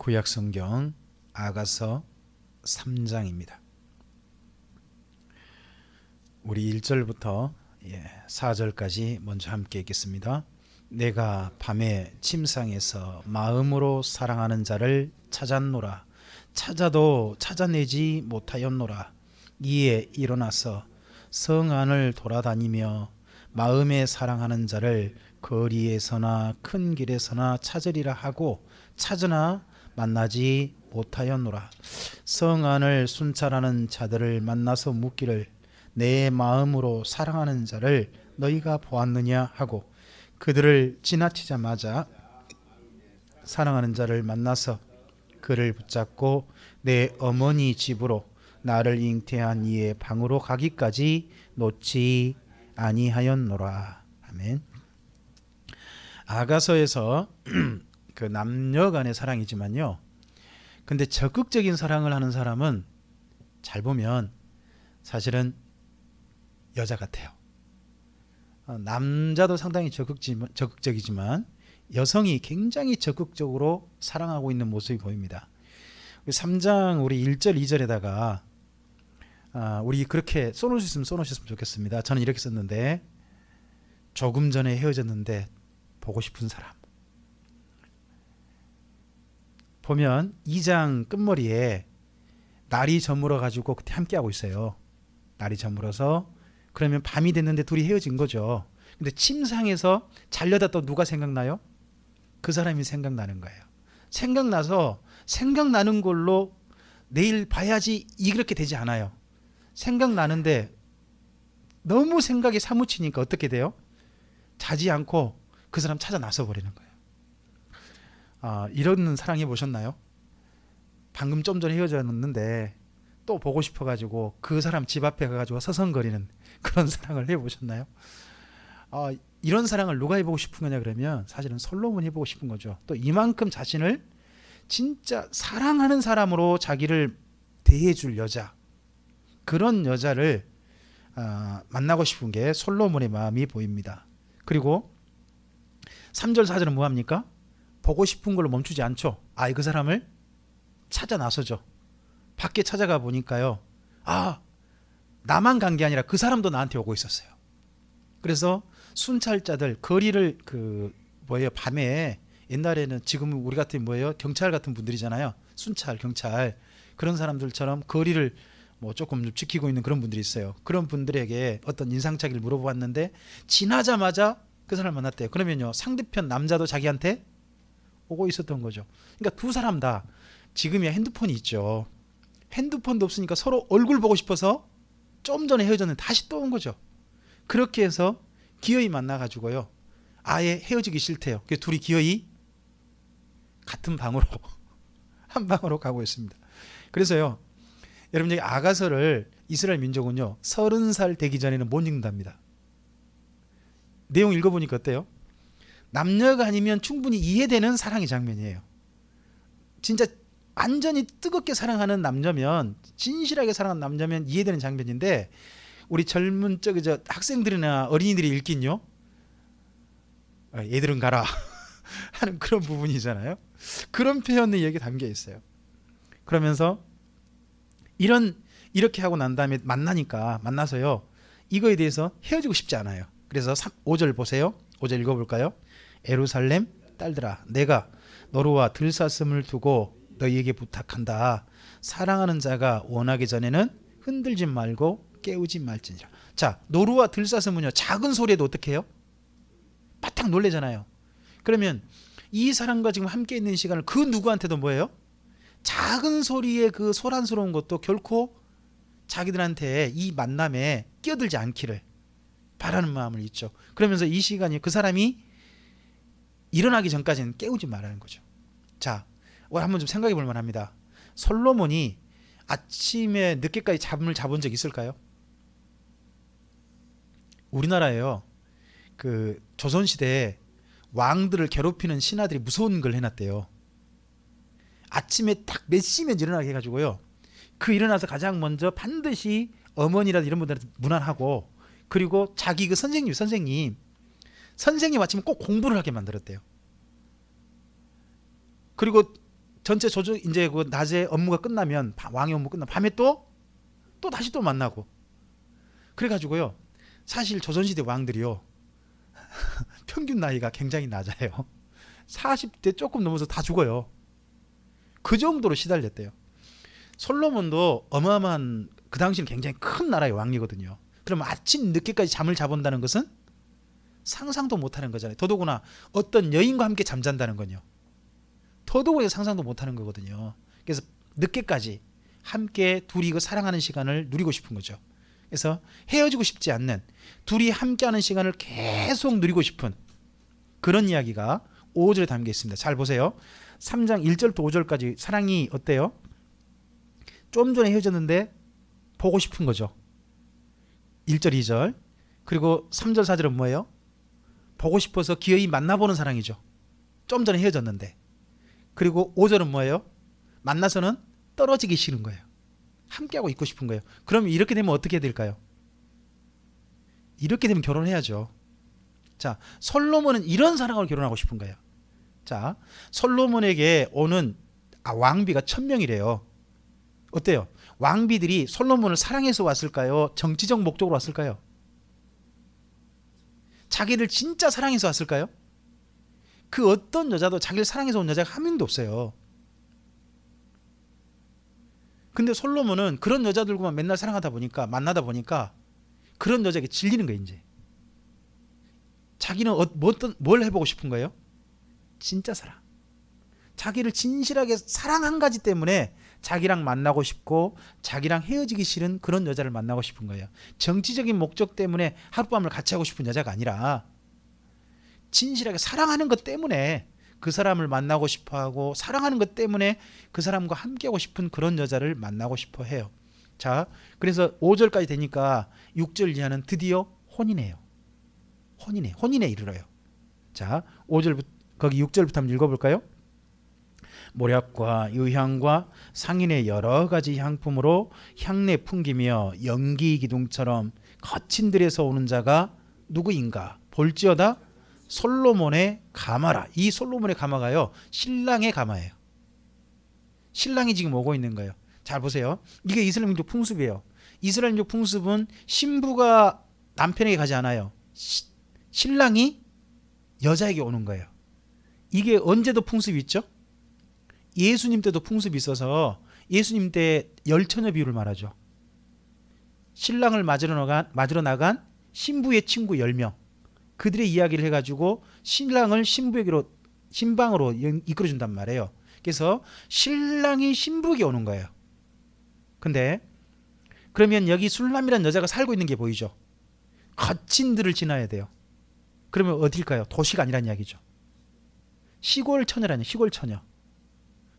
구약성경 아가서 3장입니다. 우리 1절부터 4절까지 먼저 함께 읽겠습니다. 내가 밤에 침상에서 마음으로 사랑하는 자를 찾았노라. 찾아도 찾아내지 못하였노라. 이에 일어나서 성 안을 돌아다니며 마음에 사랑하는 자를 거리에서나 큰 길에서나 찾으리라 하고 찾으나 만나지 못하였노라. 성 안을 순찰하는 자들을 만나서 묻기를 내 마음으로 사랑하는 자를 너희가 보았느냐 하고 그들을 지나치자마자 사랑하는 자를 만나서 그를 붙잡고 내 어머니 집으로 나를 잉태한 이의 방으로 가기까지 놓지 아니하였노라. 아멘. 아가서에서 그 남녀 간의 사랑이지만요, 근데 적극적인 사랑을 하는 사람은 잘 보면 사실은 여자 같아요. 남자도 상당히 적극적이지만 여성이 굉장히 적극적으로 사랑하고 있는 모습이 보입니다. 3장 우리 1절 2절에다가 우리 그렇게 써놓을 수 있으면 써놓으셨으면 좋겠습니다. 저는 이렇게 썼는데, 조금 전에 헤어졌는데 보고 싶은 사람. 보면 2장 끝머리에 날이 저물어 가지고 그때 함께 하고 있어요. 날이 저물어서 그러면 밤이 됐는데 둘이 헤어진 거죠. 근데 침상에서 자려다 또 누가 생각나요? 그 사람이 생각나는 거예요. 생각나서 생각나는 걸로 내일 봐야지 이렇게 되지 않아요. 생각나는데 너무 생각이 사무치니까 어떻게 돼요? 자지 않고 그 사람 찾아 나서 버리는 거예요. 이런 사랑 해보셨나요? 방금 좀 전에 헤어졌는데 또 보고 싶어가지고 그 사람 집 앞에 가가지고 서성거리는 그런 사랑을 해보셨나요? 이런 사랑을 누가 해보고 싶은 거냐 그러면 사실은 솔로몬이 해보고 싶은 거죠. 또 이만큼 자신을 진짜 사랑하는 사람으로 자기를 대해줄 여자, 그런 여자를 만나고 싶은 게 솔로몬의 마음이 보입니다. 그리고 3절 4절은 뭐합니까? 보고 싶은 걸로 멈추지 않죠. 그 사람을 찾아 나서죠. 밖에 찾아가 보니까요, 나만 간 게 아니라 그 사람도 나한테 오고 있었어요. 그래서 순찰자들 거리를 밤에, 옛날에는 지금 우리 같은 경찰 같은 분들이잖아요. 순찰 경찰 그런 사람들처럼 거리를 조금 지키고 있는 그런 분들이 있어요. 그런 분들에게 어떤 인상착의를 물어보았는데 지나자마자 그 사람을 만났대요. 그러면요, 상대편 남자도 자기한테 오고 있었던 거죠. 그러니까 두 사람 다 지금이야 핸드폰이 있죠. 핸드폰도 없으니까 서로 얼굴 보고 싶어서 좀 전에 헤어졌는데 다시 또 온 거죠. 그렇게 해서 기어이 만나가지고요, 아예 헤어지기 싫대요. 그래서 둘이 기어이 같은 방으로 한 방으로 가고 있습니다. 그래서요, 여러분, 여기 아가서를 이스라엘 민족은요 30살 되기 전에는 못 읽는답니다. 내용 읽어보니까 어때요? 남녀가 아니면 충분히 이해되는 사랑의 장면이에요. 진짜 완전히 뜨겁게 사랑하는 남자면, 진실하게 사랑하는 남자면 이해되는 장면인데, 우리 젊은 학생들이나 어린이들이 읽긴요, 얘들은 가라 하는 그런 부분이잖아요. 그런 표현이 여기 담겨 있어요. 그러면서 이렇게 하고 난 다음에 만나서요, 이거에 대해서 헤어지고 싶지 않아요. 그래서 5절 보세요. 5절 읽어볼까요? 예루살렘 딸들아, 내가 노루와 들사슴을 두고 너희에게 부탁한다. 사랑하는 자가 원하기 전에는 흔들지 말고 깨우지 말지니라. 자, 노루와 들사슴은요, 작은 소리에도 어떻게 해요? 바짝 놀래잖아요. 그러면 이 사람과 지금 함께 있는 시간을 그 누구한테도 뭐예요? 작은 소리에 그 소란스러운 것도 결코 자기들한테 이 만남에 끼어들지 않기를 바라는 마음을 있죠. 그러면서 이 시간이 그 사람이 일어나기 전까지는 깨우지 말라는 거죠. 자, 오늘 한번 좀 생각해 볼 만합니다. 솔로몬이 아침에 늦게까지 잠을 자본 적 있을까요? 우리나라에요, 그 조선시대에 왕들을 괴롭히는 신하들이 무서운 걸 해놨대요. 아침에 딱 몇 시면 일어나게 해가지고요, 그 일어나서 가장 먼저 반드시 어머니라든 이런 분들한테 문안하고, 그리고 자기 그 선생님 아침에 꼭 공부를 하게 만들었대요. 그리고 전체 조정 이제 그 낮에 업무가 끝나면 왕의 업무 끝나면 밤에 또 다시 또 만나고 그래가지고요. 사실 조선시대 왕들이요 평균 나이가 굉장히 낮아요. 40대 조금 넘어서 다 죽어요. 그 정도로 시달렸대요. 솔로몬도 어마어마한 그 당시는 굉장히 큰 나라의 왕이거든요. 그럼 아침 늦게까지 잠을 자본다는 것은 상상도 못하는 거잖아요. 더더구나 어떤 여인과 함께 잠잔다는 건요. 더더구나 상상도 못하는 거거든요. 그래서 늦게까지 함께 둘이 그 사랑하는 시간을 누리고 싶은 거죠. 그래서 헤어지고 싶지 않는 둘이 함께하는 시간을 계속 누리고 싶은 그런 이야기가 5절에 담겨 있습니다. 잘 보세요. 3장 1절부터 5절까지 사랑이 어때요? 좀 전에 헤어졌는데 보고 싶은 거죠. 1절 2절 그리고 3절 4절은 뭐예요? 보고 싶어서 기어이 만나보는 사랑이죠. 좀 전에 헤어졌는데. 그리고 5절은 뭐예요? 만나서는 떨어지기 싫은 거예요. 함께하고 있고 싶은 거예요. 그럼 이렇게 되면 어떻게 될까요? 이렇게 되면 결혼해야죠. 자, 솔로몬은 이런 사랑으로 결혼하고 싶은 거예요. 자, 솔로몬에게 오는 왕비가 1000명이래요. 어때요? 왕비들이 솔로몬을 사랑해서 왔을까요? 정치적 목적으로 왔을까요? 자기를 진짜 사랑해서 왔을까요? 그 어떤 여자도 자기를 사랑해서 온 여자가 한 명도 없어요. 근데 솔로몬은 그런 여자들과만 맨날 사랑하다 보니까 만나다 보니까 그런 여자에게 질리는 거예요. 이제 자기는 뭘 해보고 싶은 거예요? 진짜 사랑. 자기를 진실하게 사랑 한 가지 때문에 자기랑 만나고 싶고 자기랑 헤어지기 싫은 그런 여자를 만나고 싶은 거예요. 정치적인 목적 때문에 하룻밤을 같이 하고 싶은 여자가 아니라 진실하게 사랑하는 것 때문에 그 사람을 만나고 싶어하고 사랑하는 것 때문에 그 사람과 함께하고 싶은 그런 여자를 만나고 싶어 해요. 자, 그래서 5절까지 되니까 6절 이하는 드디어 혼인해요. 혼인에 이르러요. 자, 5절부터 거기 6절부터 한번 읽어볼까요? 모략과 유향과 상인의 여러 가지 향품으로 향내 풍기며 연기 기둥처럼 거친 들에서 오는 자가 누구인가 볼지어다 솔로몬의 가마라. 이 솔로몬의 가마가요 신랑의 가마예요. 신랑이 지금 오고 있는 거예요. 잘 보세요. 이게 이스라엘 민족 풍습이에요. 이스라엘 민족 풍습은 신부가 남편에게 가지 않아요. 신랑이 여자에게 오는 거예요. 이게 언제도 풍습이 있죠? 예수님 때도 풍습이 있어서 예수님 때 열처녀 비유를 말하죠. 신랑을 맞으러 나간 신부의 친구 10명 그들의 이야기를 해가지고 신랑을 신방으로 이끌어준단 말이에요. 그래서 신랑이 신부에게 오는 거예요. 근데 그러면 여기 술람이라는 여자가 살고 있는 게 보이죠. 거친 들을 지나야 돼요. 그러면 어딜까요? 도시가 아니란 이야기죠. 시골 처녀라니 시골 처녀.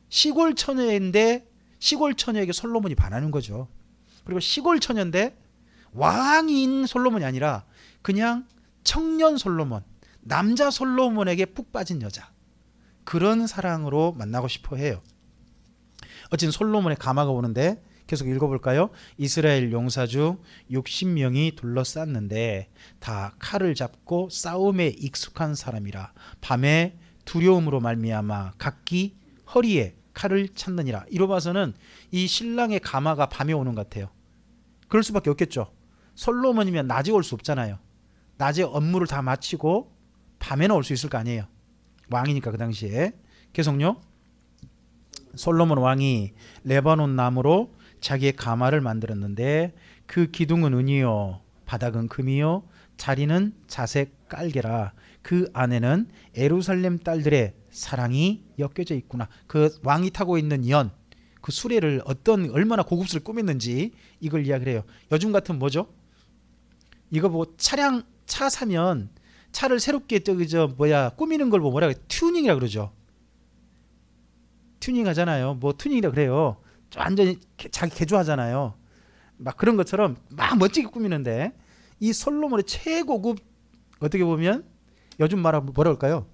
시골 처녀인데 시골 처녀에게 솔로몬이 반하는 거죠. 그리고 시골 처녀인데 왕인 솔로몬이 아니라 그냥 청년 솔로몬, 남자 솔로몬에게 푹 빠진 여자. 그런 사랑으로 만나고 싶어 해요. 어쨌든 솔로몬의 가마가 오는데 계속 읽어볼까요? 이스라엘 용사 중 60명이 둘러쌌는데 다 칼을 잡고 싸움에 익숙한 사람이라 밤에 두려움으로 말미암아 각기 허리에 칼을 찾느니라. 이로 봐서는 이 신랑의 가마가 밤에 오는 것 같아요. 그럴 수밖에 없겠죠. 솔로몬이면 낮에 올 수 없잖아요. 낮에 업무를 다 마치고 밤에는 올 수 있을 거 아니에요. 왕이니까 그 당시에. 계속요. 솔로몬 왕이 레바논 나무로 자기의 가마를 만들었는데 그 기둥은 은이요 바닥은 금이요 자리는 자색 깔개라. 그 안에는 예루살렘 딸들의 사랑이 엮여져 있구나. 그 왕이 타고 있는 연, 그 수레를 얼마나 고급스럽게 꾸몄는지 이걸 이야기를 해요. 요즘 같은 뭐죠? 이거 뭐 차 사면 차를 새롭게 꾸미는 걸 뭐라 그래? 튜닝이라 그러죠. 튜닝 하잖아요. 뭐 튜닝이라 그래요. 완전히 자기 개조하잖아요. 막 그런 것처럼 막 멋지게 꾸미는데 이 솔로몬의 최고급 어떻게 보면 요즘 말하면 뭐라 할까요?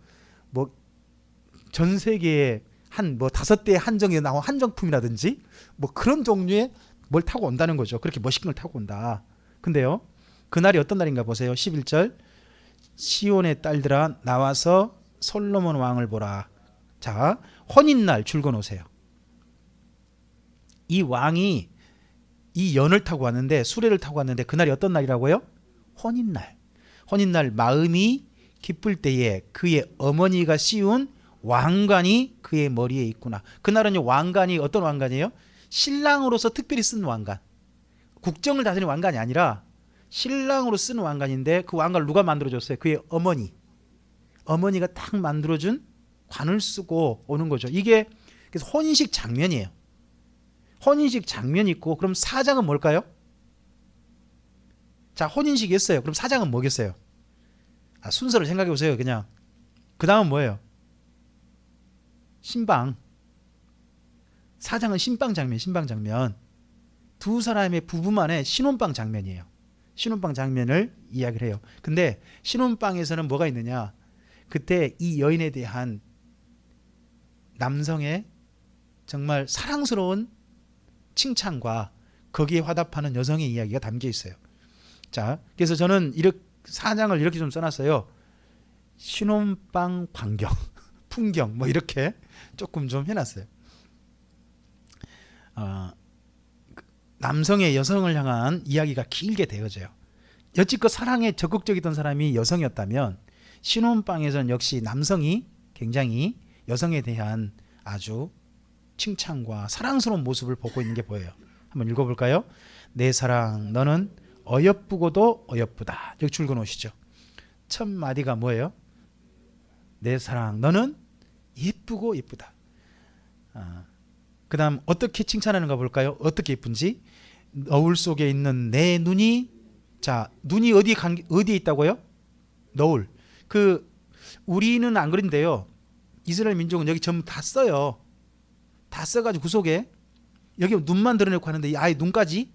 뭐 전 세계에 한 뭐 5대 한정에 나온 한정품이라든지 뭐 그런 종류의 뭘 타고 온다는 거죠. 그렇게 멋있는 걸 타고 온다. 근데요. 그날이 어떤 날인가 보세요. 11절 시온의 딸들아 나와서 솔로몬 왕을 보라. 자, 혼인날 줄거 놓으세요. 이 왕이 이 연을 타고 왔는데, 수레를 타고 왔는데 그날이 어떤 날이라고요? 혼인날. 혼인날 마음이 기쁠 때에 그의 어머니가 씌운 왕관이 그의 머리에 있구나. 그날은요, 왕관이 어떤 왕관이에요? 신랑으로서 특별히 쓴 왕관. 국정을 다스리는 왕관이 아니라 신랑으로 쓴 왕관인데, 그 왕관을 누가 만들어줬어요? 그의 어머니. 어머니가 딱 만들어준 관을 쓰고 오는 거죠. 이게 그래서 혼인식 장면이에요. 혼인식 장면이 있고, 그럼 사장은 뭘까요? 자, 혼인식이 있어요. 그럼 사장은 뭐겠어요? 순서를 생각해 보세요. 그냥 그 다음은 뭐예요? 신방. 사장은 신방 장면, 신방 장면. 두 사람의 부부만의 신혼방 장면이에요. 신혼방 장면을 이야기를 해요. 근데 신혼방에서는 뭐가 있느냐? 그때 이 여인에 대한 남성의 정말 사랑스러운 칭찬과 거기에 화답하는 여성의 이야기가 담겨 있어요. 자, 그래서 저는 이렇게 사장을 이렇게 좀 써놨어요. 신혼방 광경, 풍경 뭐 이렇게 조금 좀 해놨어요. 남성의 여성을 향한 이야기가 길게 되어져요. 여지껏 사랑에 적극적이던 사람이 여성이었다면, 신혼방에서는 역시 남성이 굉장히 여성에 대한 아주 칭찬과 사랑스러운 모습을 보고 있는 게 보여요. 한번 읽어볼까요? 내 사랑 너는 어여쁘고도 어여쁘다. 여기 줄거 놓으시죠. 첫 마디가 뭐예요? 내 사랑 너는 예쁘고 예쁘다. 그 다음 어떻게 칭찬하는가 볼까요? 어떻게 예쁜지. 너울 속에 있는 내 눈이, 자, 눈이 어디에 있다고요? 너울. 우리는 안 그런데요, 이스라엘 민족은 여기 전부 다 써요. 다 써가지고 그 속에 여기 눈만 드러내고 하는데 아예 눈까지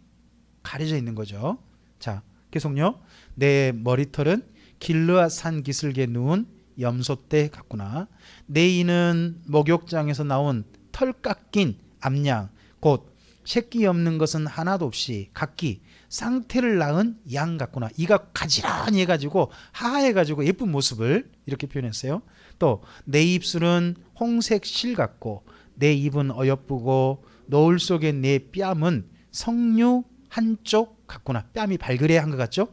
가려져 있는 거죠. 자, 계속요. 내 머리털은 길르앗 산 기슭에 누운 염소떼 같구나. 내 이는 목욕장에서 나온 털 깎인 암양, 곧 새끼 없는 것은 하나도 없이 각기 쌍태를 낳은 양 같구나. 이가 가지런히 해가지고 하해가지고 예쁜 모습을 이렇게 표현했어요. 또 내 입술은 홍색 실 같고, 내 입은 어여쁘고, 노을 속의 내 뺨은 석류 한쪽 같구나. 뺨이 발그레한 것 같죠?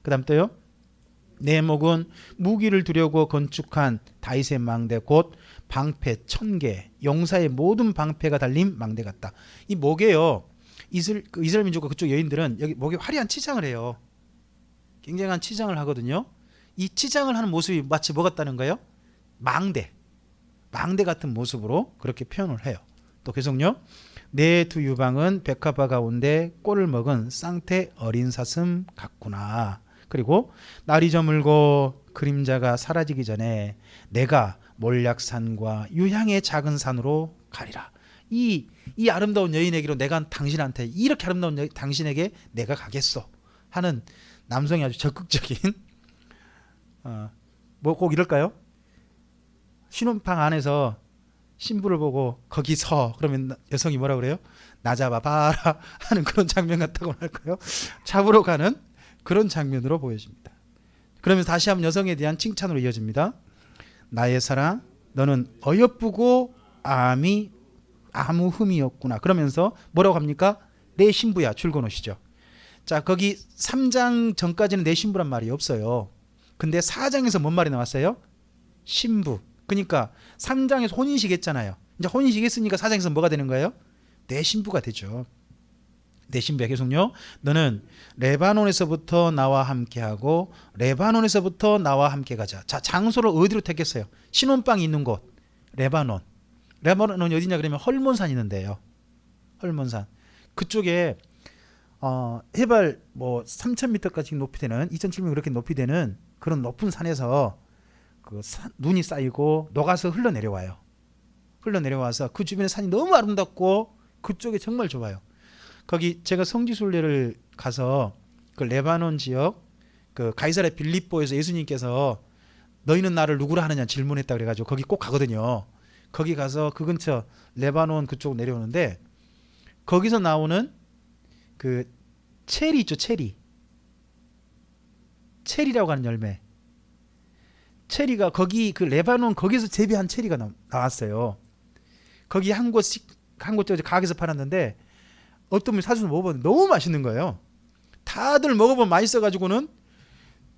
그 다음 또요. 내 목은 무기를 두려고 건축한 다윗의 망대, 곧 방패 1000개, 용사의 모든 방패가 달린 망대 같다. 이 목에요, 이스라엘 민족과 그쪽 여인들은 여기 목에 화려한 치장을 해요. 굉장한 치장을 하거든요. 이 치장을 하는 모습이 마치 뭐 같다는 거예요? 망대 같은 모습으로 그렇게 표현을 해요. 또 계속요. 내 두 유방은 백합화 가운데 꼴을 먹은 쌍태 어린 사슴 같구나. 그리고 날이 저물고 그림자가 사라지기 전에 내가 몰약산과 유향의 작은 산으로 가리라. 이 아름다운 여인에게로 내가 당신한테, 이렇게 아름다운 당신에게 내가 가겠소 하는 남성이 아주 적극적인, 뭐 꼭 이럴까요? 신혼방 안에서 신부를 보고 거기 서, 그러면 여성이 뭐라 그래요? 나 잡아봐라 하는 그런 장면 같다고 할까요? 잡으러 가는 그런 장면으로 보여집니다. 그러면서 다시 한번 여성에 대한 칭찬으로 이어집니다. 나의 사랑 너는 어여쁘고 아무 흠이 없구나. 그러면서 뭐라고 합니까? 내 신부야. 줄거 놓으시죠. 자, 거기 3장 전까지는 내 신부란 말이 없어요. 근데 4장에서 뭔 말이 나왔어요? 신부. 그러니까 3장에서 혼인식 했잖아요. 이제 혼인식 했으니까 4장에서 뭐가 되는 거예요? 내 신부가 되죠. 내 신부야. 계속요. 너는 레바논에서부터 나와 함께하고 레바논에서부터 나와 함께 가자. 자, 장소를 어디로 택했어요? 신혼방이 있는 곳. 레바논. 레바논은 어디냐 그러면 헐몬산 있는데요. 헐몬산. 그쪽에 해발 뭐 3,000m까지 높이 되는, 2,700m 그렇게 높이 되는 그런 높은 산에서 눈이 쌓이고 녹아서 흘러내려와요. 흘러내려와서 그 주변의 산이 너무 아름답고 그쪽에 정말 좋아요. 거기 제가 성지순례를 가서 그 레바논 지역 그 가이사랴 빌립보에서 예수님께서 너희는 나를 누구라 하느냐 질문했다 그래가지고 거기 꼭 가거든요. 거기 가서 그 근처 레바논 그쪽 내려오는데, 거기서 나오는 그 체리 있죠. 체리라고 하는 열매. 체리가 거기 그 레바논 거기서 재배한 체리가 나왔어요. 거기 한 곳씩 한 곳 가게에서 팔았는데 어떤 분이 사주서 먹어봤는데 너무 맛있는 거예요. 다들 먹어보면 맛있어가지고는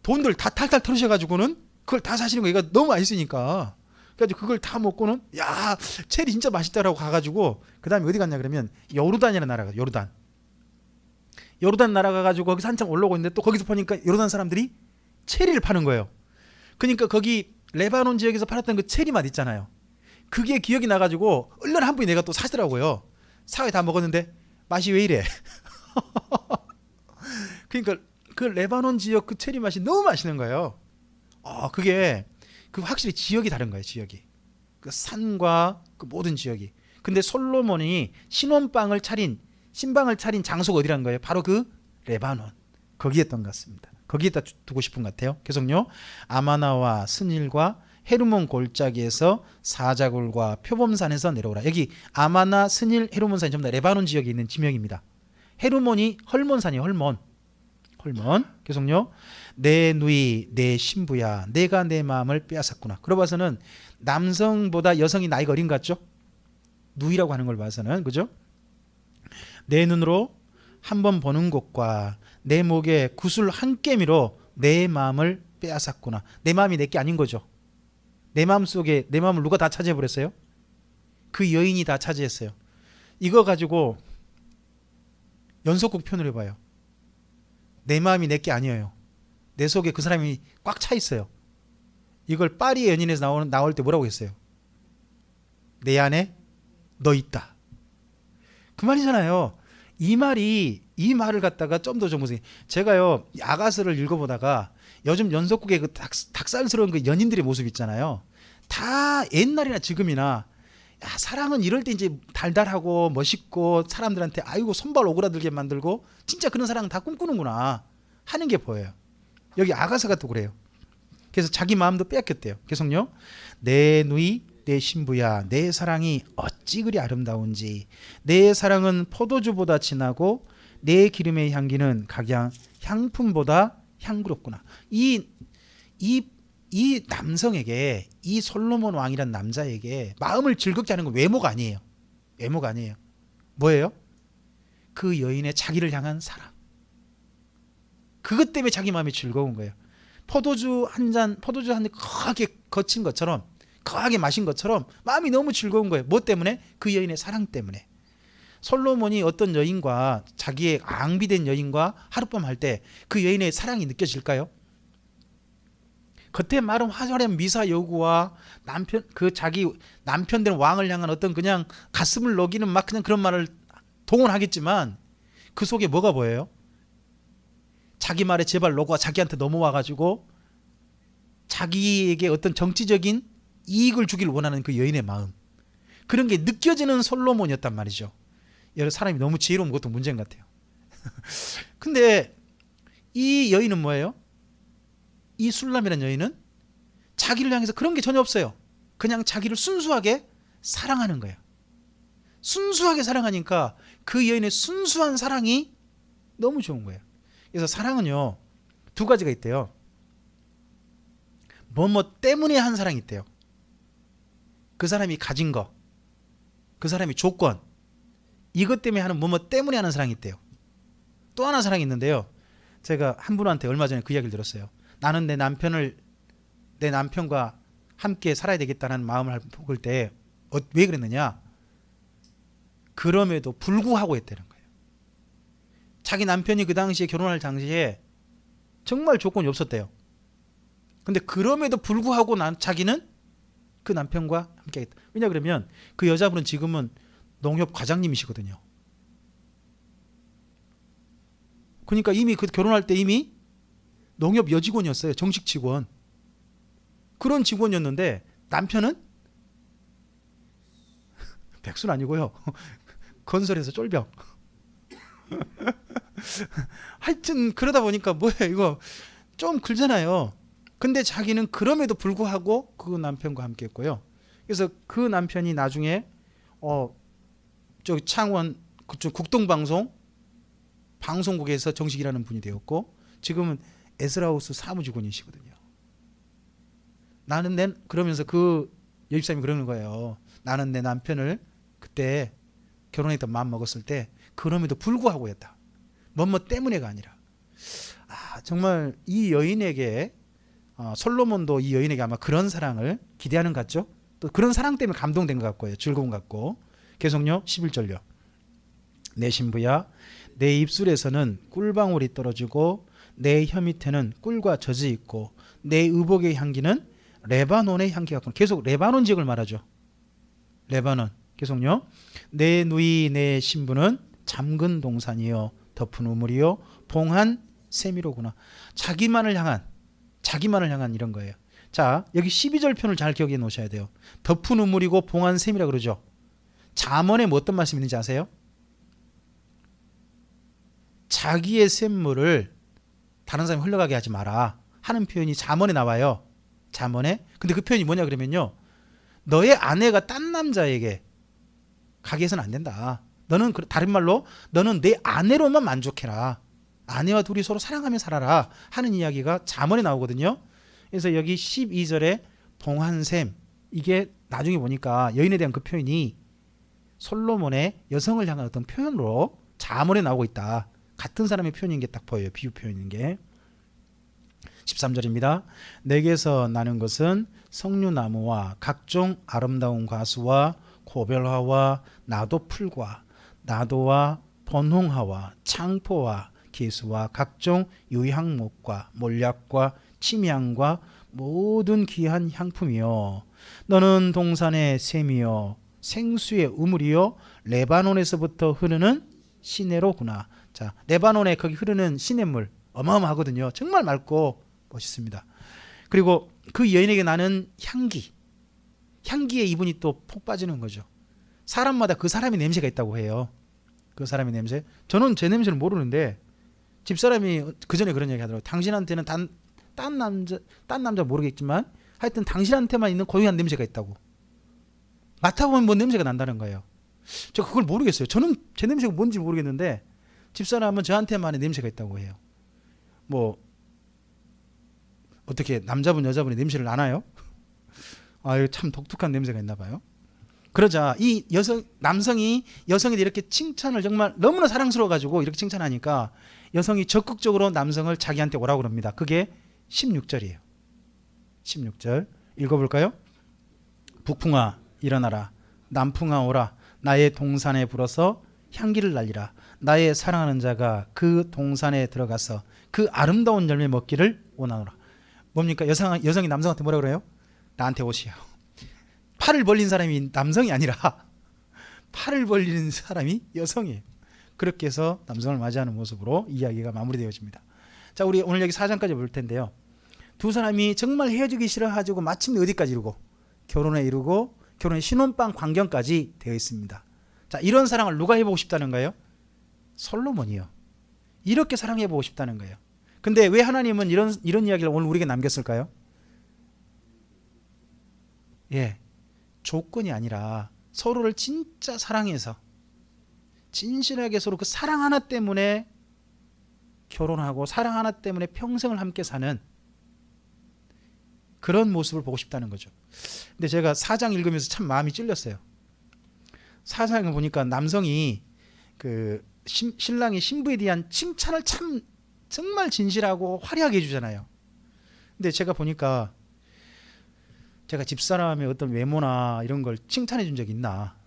돈들 다 탈탈 털으셔가지고는 그걸 다 사시는 거예요. 이거 너무 맛있으니까. 그래가지고 그걸 다 먹고는 야 체리 진짜 맛있다라고 가가지고 그 다음에 어디 갔냐 그러면 요르단이라는 나라가 요르단 나라 가가지고 거기서 한참 올라오고 있는데 또 거기서 보니까 요르단 사람들이 체리를 파는 거예요. 그러니까 거기 레바논 지역에서 팔았던 그 체리 맛 있잖아요. 그게 기억이 나가지고 얼른 한 분이 내가 또 사시더라고요. 사회 다 먹었는데 맛이 왜 이래? 그러니까 그 레바논 지역 그 체리 맛이 너무 맛있는 거예요. 그게 그 확실히 지역이 다른 거예요. 지역이 그 산과 그 모든 지역이. 근데 솔로몬이 신방을 차린 장소가 어디란 거예요? 바로 그 레바논 거기였던 것 같습니다. 거기에다 두고 싶은 것 같아요. 계속요. 아마나와 스닐과 헤르몬 골짜기에서 사자굴과 표범산에서 내려오라. 여기 아마나, 스닐, 헤르몬산이 전부 다 레바논 지역에 있는 지명입니다. 헤르몬이 헐몬산이에요. 헐몬. 계속요. 내 누이 내 신부야 내가 내 마음을 빼앗았구나. 그러 봐서는 남성보다 여성이 나이가 어린 것 같죠? 누이라고 하는 걸 봐서는 그죠? 내 눈으로 한번 보는 것과 내 목에 구슬 한 깨미로 내 마음을 빼앗았구나. 내 마음이 내게 아닌 거죠. 내 마음 속에 내 마음을 누가 다 차지해 버렸어요? 그 여인이 다 차지했어요. 이거 가지고 연속곡 표현을 해봐요. 내 마음이 내게 아니에요. 내 속에 그 사람이 꽉 차 있어요. 이걸 파리의 연인에서 나올 때 뭐라고 했어요? 내 안에 너 있다. 그 말이잖아요. 이 말을 갖다가 좀 더 좀 보세요. 제가요 아가서를 읽어보다가 요즘 연속국의 그 닭살스러운 그 연인들의 모습 있잖아요. 다 옛날이나 지금이나 야, 사랑은 이럴 때 이제 달달하고 멋있고 사람들한테 아이고 손발 오그라들게 만들고 진짜 그런 사랑 다 꿈꾸는구나 하는 게 보여요. 여기 아가서가 또 그래요. 그래서 자기 마음도 빼앗겼대요. 계속요. 내 누이 내 신부야 내 사랑이 어찌 그리 아름다운지 내 사랑은 포도주보다 진하고 내 기름의 향기는 각양 향품보다 향그럽구나. 이 남성에게 이 솔로몬 왕이란 남자에게 마음을 즐겁게 하는 건 외모가 아니에요. 뭐예요? 그 여인의 자기를 향한 사랑. 그것 때문에 자기 마음이 즐거운 거예요. 포도주 한 잔 거하게 거친 것처럼 거하게 마신 것처럼 마음이 너무 즐거운 거예요. 뭐 때문에? 그 여인의 사랑 때문에. 솔로몬이 어떤 여인과 자기의 앙비된 여인과 하룻밤 할 때 그 여인의 사랑이 느껴질까요? 겉에 말은 화려한 미사 여구와 자기 남편 된 왕을 향한 어떤 그냥 가슴을 녹이는 막 그냥 그런 말을 동원하겠지만 그 속에 뭐가 보여요? 자기 말에 제발 녹아 자기한테 넘어와가지고 자기에게 어떤 정치적인 이익을 주길 원하는 그 여인의 마음, 그런 게 느껴지는 솔로몬이었단 말이죠. 여러 사람이 너무 지혜로운 것도 문제인 것 같아요. 근데 이 여인은 뭐예요? 이 술람이라는 여인은 자기를 향해서 그런 게 전혀 없어요. 그냥 자기를 순수하게 사랑하는 거예요. 순수하게 사랑하니까 그 여인의 순수한 사랑이 너무 좋은 거예요. 그래서 사랑은요 두 가지가 있대요. 뭐뭐 때문에 한 사랑이 있대요. 그 사람이 가진 거, 그 사람이 조건, 이것 때문에 하는 뭐뭐 때문에 하는 사랑이 있대요. 또 하나 사랑이 있는데요. 제가 한 분한테 얼마 전에 그 이야기를 들었어요. 나는 내 남편과 함께 살아야 되겠다는 마음을 먹을 때 왜 그랬느냐? 그럼에도 불구하고 했다는 거예요. 자기 남편이 그 당시에 결혼할 당시에 정말 조건이 없었대요. 근데 그럼에도 불구하고 자기는 그 남편과 함께 하겠다. 왜냐 그러면 그 여자분은 지금은 농협 과장님이시거든요. 그러니까 이미 그 결혼할 때 이미 농협 여직원이었어요. 정식 직원. 그런 직원이었는데 남편은 백수는 아니고요. 건설에서 쫄병. 하여튼 그러다 보니까 뭐예요 이거 좀 글잖아요. 근데 자기는 그럼에도 불구하고 그 남편과 함께 했고요. 그래서 그 남편이 나중에 창원 그쪽 국동방송 방송국에서 정식 일하는 분이 되었고 지금은 에스라우스 사무직원이시거든요. 그러면서 그 여집사님이 그러는 거예요. 나는 내 남편을 그때 결혼했던 마음 먹었을 때 그럼에도 불구하고 했다. 뭐뭐 때문에가 아니라. 정말 이 여인에게 솔로몬도 이 여인에게 아마 그런 사랑을 기대하는 것 같죠. 또 그런 사랑 때문에 감동된 것 같고요. 즐거운 것 같고. 계속요. 11절요. 내 신부야 내 입술에서는 꿀방울이 떨어지고 내 혀 밑에는 꿀과 젖이 있고 내 의복의 향기는 레바논의 향기 같구나. 계속 레바논 지역을 말하죠. 레바논. 계속요. 내 누이 내 신부는 잠근 동산이요 덮은 우물이요 봉한 세미로구나. 자기만을 향한 이런 거예요. 자, 여기 12절 편을 잘 기억해 놓으셔야 돼요. 덮은 우물이고 봉한 샘이라 그러죠. 잠언에 뭐 어떤 말씀이 있는지 아세요? 자기의 샘물을 다른 사람이 흘러가게 하지 마라 하는 표현이 잠언에 나와요. 잠언에. 근데 그 표현이 뭐냐 그러면요. 너의 아내가 딴 남자에게 가게 해서는 안 된다. 너는 다른 말로 너는 내 아내로만 만족해라. 아내와 둘이 서로 사랑하며 살아라 하는 이야기가 잠언에 나오거든요. 그래서 여기 12절에 봉한샘, 이게 나중에 보니까 여인에 대한 그 표현이 솔로몬의 여성을 향한 어떤 표현으로 잠언에 나오고 있다. 같은 사람의 표현인 게 딱 보여요. 비유 표현인 게. 13절입니다. 내게서 나는 것은 석류나무와 각종 아름다운 과수와 고별화와 나도풀과 나도와 번홍화와 창포와 기수와 각종 유향목과 몰약과 침향과 모든 귀한 향품이요 너는 동산의 샘이요 생수의 우물이요 레바논에서부터 흐르는 시내로구나. 자, 레바논에 거기 흐르는 시냇물 어마어마하거든요. 정말 맑고 멋있습니다. 그리고 그 여인에게 나는 향기에 이분이 또 폭 빠지는 거죠. 사람마다 그 사람의 냄새가 있다고 해요. 그 사람의 냄새. 저는 제 냄새를 모르는데 집사람이 그 전에 그런 얘기 하더라고요. 당신한테는 딴 남자 모르겠지만 하여튼 당신한테만 있는 고유한 냄새가 있다고. 맡아보면 뭐 냄새가 난다는 거예요. 저 그걸 모르겠어요. 저는 제 냄새가 뭔지 모르겠는데 집사람은 저한테만의 냄새가 있다고 해요. 뭐 어떻게 남자분 여자분이 냄새를 아나요? 이거 참 독특한 냄새가 있나 봐요. 그러자 이 남성이 여성에 대해 이렇게 칭찬을 정말 너무나 사랑스러워가지고 이렇게 칭찬하니까 여성이 적극적으로 남성을 자기한테 오라고 합니다. 그게 16절이에요. 16절 읽어볼까요? 북풍아 일어나라. 남풍아 오라. 나의 동산에 불어서 향기를 날리라. 나의 사랑하는 자가 그 동산에 들어가서 그 아름다운 열매 먹기를 원하노라. 뭡니까? 여성이 남성한테 뭐라 그래요? 나한테 오시오. 팔을 벌린 사람이 남성이 아니라 팔을 벌리는 사람이 여성이에요. 그렇게 해서 남성을 맞이하는 모습으로 이야기가 마무리되어집니다. 자, 우리 오늘 여기 4장까지 볼 텐데요. 두 사람이 정말 헤어지기 싫어가지고 마침내 어디까지 이루고 결혼에 이루고 결혼의 신혼방 광경까지 되어 있습니다. 자, 이런 사랑을 누가 해보고 싶다는 거예요? 솔로몬이요. 이렇게 사랑해보고 싶다는 거예요. 근데 왜 하나님은 이런 이야기를 오늘 우리에게 남겼을까요? 예, 조건이 아니라 서로를 진짜 사랑해서 진실하게 서로 그 사랑 하나 때문에 결혼하고 사랑 하나 때문에 평생을 함께 사는 그런 모습을 보고 싶다는 거죠. 근데 제가 4장 읽으면서 참 마음이 찔렸어요. 4장을 보니까 남성이 신랑이 신부에 대한 칭찬을 참 정말 진실하고 화려하게 해주잖아요. 근데 제가 보니까 제가 집사람의 어떤 외모나 이런 걸 칭찬해 준 적이 있나?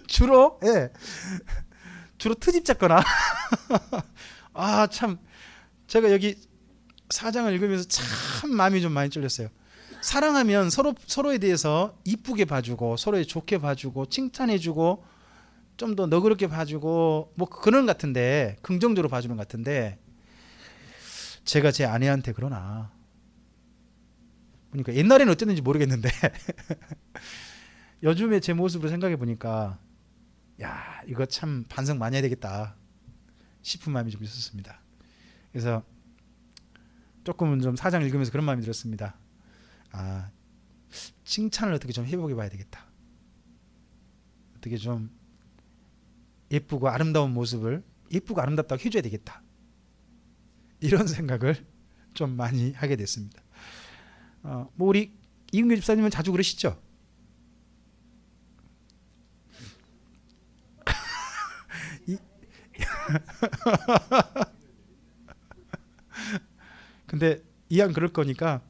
주로 트집 잡거나 참 제가 여기 4장을 읽으면서 참 마음이 좀 많이 쫄렸어요. 사랑하면 서로에 대해서 이쁘게 봐주고 서로에 좋게 봐주고 칭찬해주고 좀 더 너그럽게 봐주고 뭐 그런 같은데 긍정적으로 봐주는 것 같은데 제가 제 아내한테 그러나 보니까 옛날에는 어땠는지 모르겠는데 요즘에 제 모습을 생각해 보니까 야, 이거 참 반성 많이 해야 되겠다 싶은 마음이 좀 있었습니다. 그래서 조금은 좀 4장 읽으면서 그런 마음이 들었습니다. 칭찬을 어떻게 좀 해보게 봐야 되겠다. 어떻게 좀 예쁘고 아름다운 모습을 예쁘고 아름답다고 해줘야 되겠다. 이런 생각을 좀 많이 하게 됐습니다. 뭐 우리 이은규 집사님은 자주 그러시죠? 근데 이왕 그럴 거니까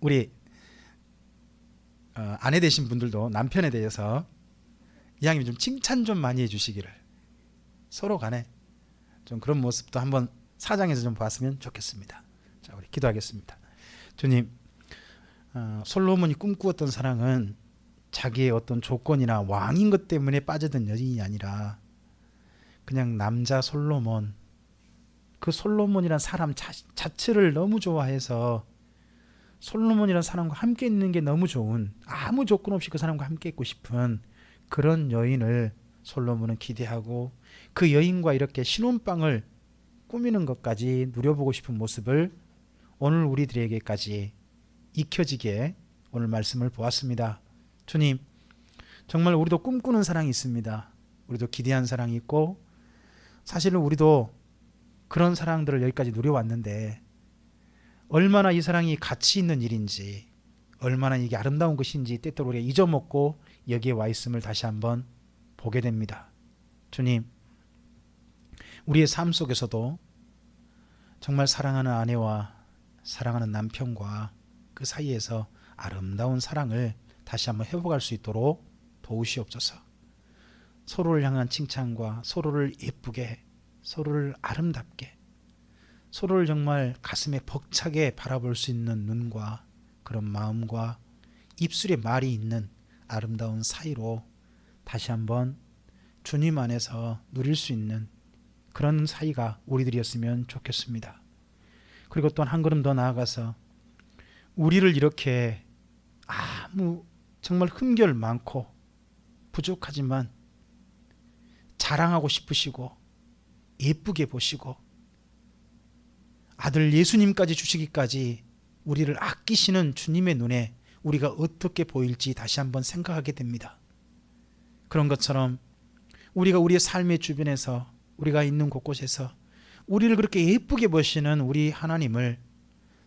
우리 아내 되신 분들도 남편에 대해서 이왕이면 좀 칭찬 좀 많이 해주시기를, 서로 간에 좀 그런 모습도 한번 사장에서 좀 봤으면 좋겠습니다. 자, 우리 기도하겠습니다. 주님, 솔로몬이 꿈꾸었던 사랑은 자기의 어떤 조건이나 왕인 것 때문에 빠져든 여인이 아니라 그냥 남자 솔로몬, 그 솔로몬이란 사람 자체를 너무 좋아해서 솔로몬이란 사람과 함께 있는 게 너무 좋은, 아무 조건 없이 그 사람과 함께 있고 싶은 그런 여인을 솔로몬은 기대하고, 그 여인과 이렇게 신혼방을 꾸미는 것까지 누려보고 싶은 모습을 오늘 우리들에게까지 익혀지게 오늘 말씀을 보았습니다. 주님, 정말 우리도 꿈꾸는 사랑이 있습니다. 우리도 기대한 사랑이 있고, 사실은 우리도 그런 사랑들을 여기까지 누려왔는데 얼마나 이 사랑이 가치 있는 일인지, 얼마나 이게 아름다운 것인지 때때로 우리가 잊어먹고 여기에 와 있음을 다시 한번 보게 됩니다. 주님, 우리의 삶 속에서도 정말 사랑하는 아내와 사랑하는 남편과 그 사이에서 아름다운 사랑을 다시 한번 회복할 수 있도록 도우시옵소서. 서로를 향한 칭찬과 서로를 예쁘게, 서로를 아름답게, 서로를 정말 가슴에 벅차게 바라볼 수 있는 눈과 그런 마음과 입술에 말이 있는 아름다운 사이로 다시 한번 주님 안에서 누릴 수 있는 그런 사이가 우리들이었으면 좋겠습니다. 그리고 또 한 걸음 더 나아가서 우리를 이렇게 아무 정말 흠결 많고 부족하지만 자랑하고 싶으시고 예쁘게 보시고 아들 예수님까지 주시기까지 우리를 아끼시는 주님의 눈에 우리가 어떻게 보일지 다시 한번 생각하게 됩니다. 그런 것처럼 우리가 우리의 삶의 주변에서, 우리가 있는 곳곳에서 우리를 그렇게 예쁘게 보시는 우리 하나님을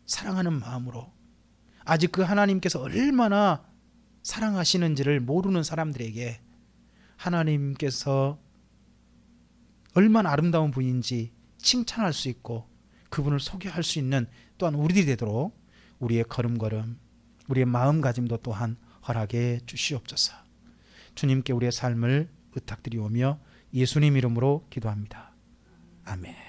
사랑하는 마음으로, 아직 그 하나님께서 얼마나 사랑하시는지를 모르는 사람들에게 하나님께서 얼마나 아름다운 분인지 칭찬할 수 있고 그분을 소개할 수 있는 또한 우리들이 되도록 우리의 걸음걸음, 우리의 마음가짐도 또한 허락해 주시옵소서. 주님께 우리의 삶을 의탁드리오며 예수님 이름으로 기도합니다. 아멘.